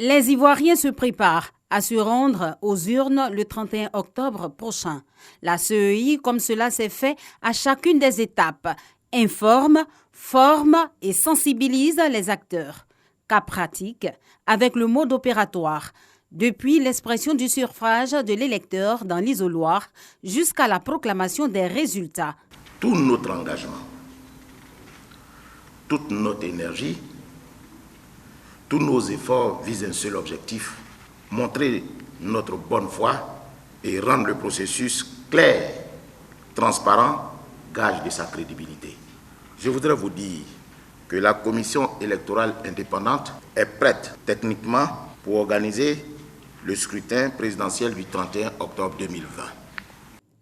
Les Ivoiriens se préparent à se rendre aux urnes le 31 octobre prochain. La CEI, comme cela s'est fait à chacune des étapes, informe, forme et sensibilise les acteurs. Cas pratique, avec le mode opératoire, depuis l'expression du suffrage de l'électeur dans l'isoloir jusqu'à la proclamation des résultats. Tout notre engagement, toute notre énergie, tous nos efforts visent un seul objectif, montrer notre bonne foi et rendre le processus clair, transparent, gage de sa crédibilité. Je voudrais vous dire que la commission électorale indépendante est prête techniquement pour organiser le scrutin présidentiel du 31 octobre 2020.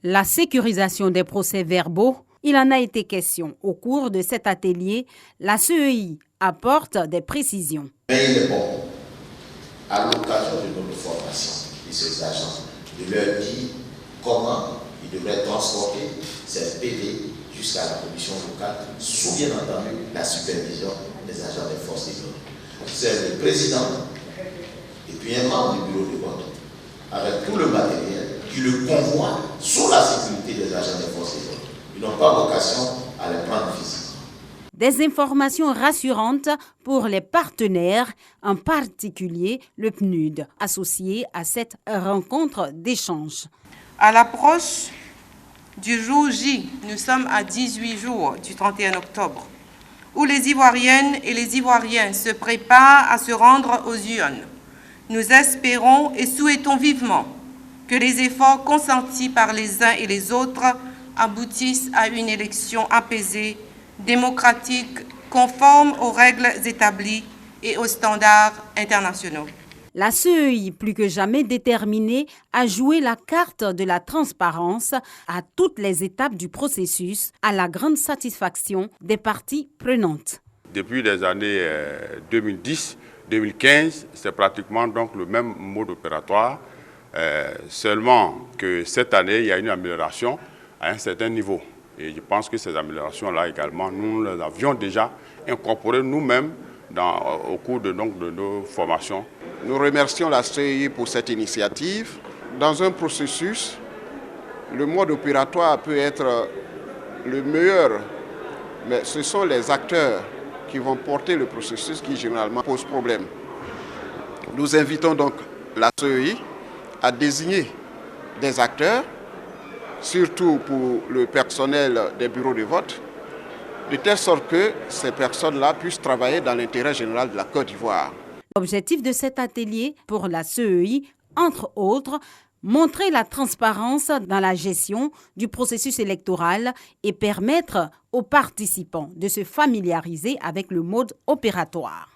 La sécurisation des procès-verbaux, il en a été question au cours de cet atelier. La CEI apporte des précisions. Mais il est bon, à l'occasion de notre formation de ces agents, de leur dire comment ils devraient transporter ces PV jusqu'à la commission locale, sous bien entendu la supervision des agents des forces de l'ordre. C'est le président et puis un membre du bureau de vote, avec tout le matériel, qui le convoie sous la sécurité des agents des forces de l'ordre. Ils n'ont pas vocation à les prendre physiquement. Des informations rassurantes pour les partenaires, en particulier le PNUD, associé à cette rencontre d'échange. À l'approche du jour J, nous sommes à 18 jours du 31 octobre, où les Ivoiriennes et les Ivoiriens se préparent à se rendre aux urnes. Nous espérons et souhaitons vivement que les efforts consentis par les uns et les autres aboutissent à une élection apaisée, démocratique, conforme aux règles établies et aux standards internationaux. La CEI, plus que jamais déterminée à jouer la carte de la transparence à toutes les étapes du processus, à la grande satisfaction des parties prenantes. Depuis les années 2010-2015, c'est pratiquement donc le même mode opératoire, seulement que cette année, il y a une amélioration à un certain niveau. Et je pense que ces améliorations-là également, nous les avions déjà incorporées nous-mêmes au cours de nos formations. Nous remercions la CEI pour cette initiative. Dans un processus, le mode opératoire peut être le meilleur, mais ce sont les acteurs qui vont porter le processus qui généralement pose problème. Nous invitons donc la CEI à désigner des acteurs, surtout pour le personnel des bureaux de vote, de telle sorte que ces personnes-là puissent travailler dans l'intérêt général de la Côte d'Ivoire. L'objectif de cet atelier pour la CEI, entre autres, montrer la transparence dans la gestion du processus électoral et permettre aux participants de se familiariser avec le mode opératoire.